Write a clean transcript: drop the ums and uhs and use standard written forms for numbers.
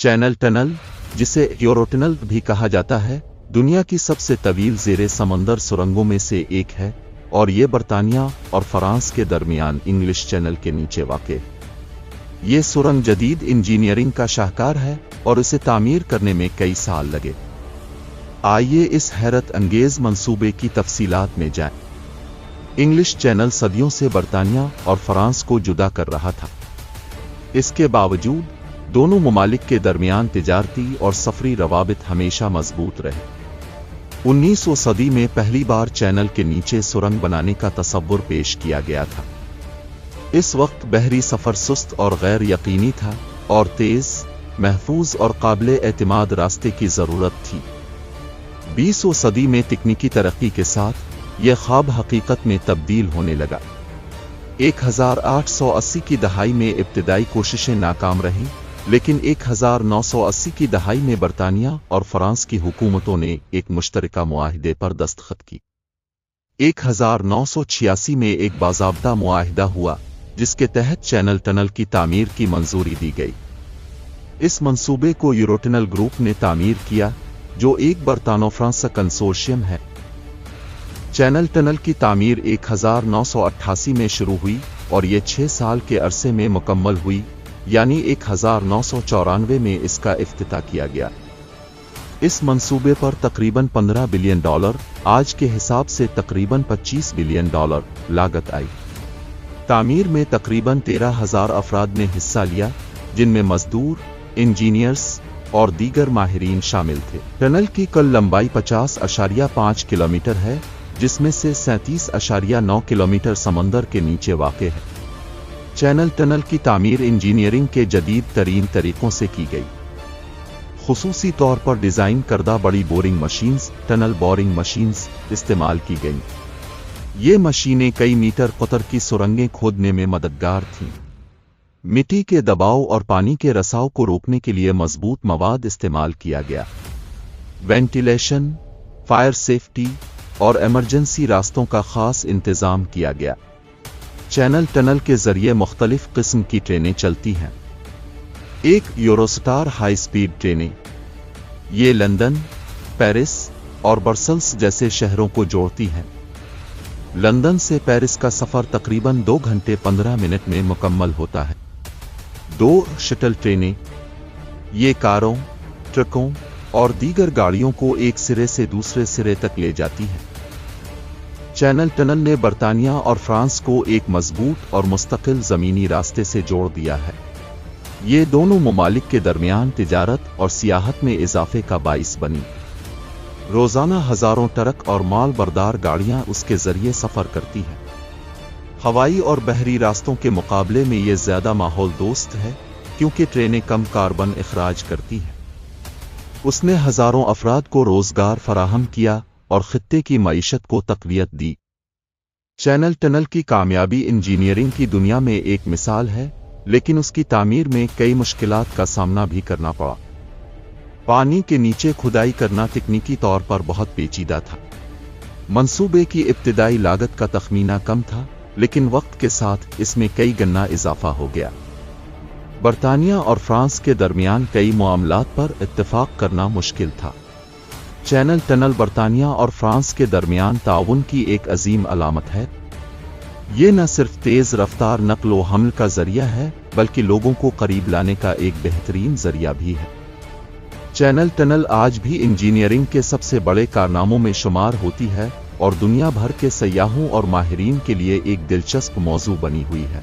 Channel tunnel, जिसे यूरोटनल भी कहा जाता है, दुनिया की सबसे तवील ज़ेरे समंदर सुरंगों में से एक है और ये बरतानिया और फ्रांस के दरमियान इंग्लिश चैनल के नीचे वाक़ है। ये सुरंग जदीद इंजीनियरिंग का शाहकार है और इसे तामीर करने में कई साल लगे। आइए इस हैरत अंगेज़ मंसूबे की तफसीलात में जाएं। इंग्लिश चैनल सदियों से बरतानिया और फ्रांस को जुदा कर रहा था। इसके बावजूद दोनों ममालिक के दरमियान तिजारती और सफरी रवाबित हमेशा मजबूत रहे। 19वीं सदी में पहली बार चैनल के नीचे सुरंग बनाने का तसव्वुर पेश किया गया था। इस वक्त बहरी सफर सुस्त और गैर यकीनी था और तेज, महफूज और काबिल एतमाद रास्ते की जरूरत थी। 20वीं सदी में तकनीकी तरक्की के साथ यह ख्वाब हकीकत में तब्दील होने लगा। 1880 की दहाई में इब्तिदाई कोशिशें नाकाम रहीं, लेकिन 1980 की दहाई में बरतानिया और फ्रांस की हुकूमतों ने एक मुश्तरका मुआहिदे पर दस्तखत की। 1986 में एक बाज़ाब्ता मुआहिदा हुआ जिसके तहत चैनल टनल की तामीर की मंजूरी दी गई। इस मंसूबे को यूरोटनल ग्रुप ने तामीर किया, जो एक बरतानो-फ्रांस कंसोर्शियम है। चैनल टनल की तामीर 1988 में शुरू हुई और ये 6 साल के अरसे में मुकम्मल हुई, यानी 1994 में इसका इफ्तिताह किया गया। इस मंसूबे पर तकरीबन $15 बिलियन, आज के हिसाब से तकरीबन $25 बिलियन लागत आई। तामीर में तकरीबन 13,000 अफराद ने हिस्सा लिया, जिनमें मजदूर, इंजीनियर्स और दीगर माहिरीन शामिल थे। टनल की कुल लंबाई 50.5 किलोमीटर है, जिसमें से 37.9 किलोमीटर समंदर के नीचे वाक़ है। चैनल टनल की तामीर इंजीनियरिंग के जदीद तरीन तरीकों से की गई। खुसूसी तौर पर डिज़ाइन करदा बड़ी boring machines, tunnel boring machines इस्तेमाल की गईं। ये मशीनें कई मीटर कतर की सुरंगें खोदने में मददगार थीं। मिट्टी के दबाव और पानी के रसाव को रोकने के लिए मजबूत मवाद इस्तेमाल किया गया। वेंटिलेशन, फायर सेफ्टी और इमरजेंसी रास्तों का खास इंतजाम किया गया। चैनल टनल के जरिए मुख्तलिफ किस्म की ट्रेनें चलती हैं। एक यूरोस्टार हाई स्पीड ट्रेनें, ये लंदन, पेरिस और ब्रसेल्स जैसे शहरों को जोड़ती हैं। लंदन से पेरिस का सफर तकरीबन 2 घंटे 15 मिनट में मुकम्मल होता है। 2 शटल ट्रेनें, ये कारों, ट्रकों और दीगर गाड़ियों को एक सिरे से दूसरे सिरे तक ले जाती हैं। चैनल टनल ने बरतानिया और फ्रांस को एक मजबूत और मुस्तकिल ज़मीनी रास्ते से जोड़ दिया है। ये दोनों ममालिक के दरमियान तिजारत और सियाहत में इजाफे का बाइस बनी। रोज़ाना हज़ारों ट्रक और माल बरदार गाड़ियां उसके ज़रिए सफ़र करती हैं। हवाई और बहरी रास्तों के मुकाबले में ये ज़्यादा माहौल दोस्त है, क्योंकि ट्रेनें कम कार्बन इखराज करती हैं। उसने हज़ारों अफराद को रोज़गार फराहम किया और खित्ते की मईशत को तक़वियत दी। चैनल टनल की कामयाबी इंजीनियरिंग की दुनिया में एक मिसाल है, लेकिन उसकी तामीर में कई मुश्किलात का सामना भी करना पड़ा। पानी के नीचे खुदाई करना तकनीकी तौर पर बहुत पेचीदा था। मंसूबे की इब्तिदाई लागत का तखमीना कम था, लेकिन वक्त के साथ इसमें कई गुना इजाफा हो गया। बरतानिया और फ्रांस के दरमियान कई मामलात पर इत्तेफाक करना मुश्किल था। चैनल टनल बरतानिया और फ्रांस के दरमियान ताउन की एक अजीम अलामत है। ये न सिर्फ तेज़ रफ्तार नक्ल व हमल का जरिया है, बल्कि लोगों को करीब लाने का एक बेहतरीन जरिया भी है। चैनल टनल आज भी इंजीनियरिंग के सबसे बड़े कारनामों में शुमार होती है और दुनिया भर के सयाहों और माहिरीन के लिए एक दिलचस्प मौजू बनी हुई है।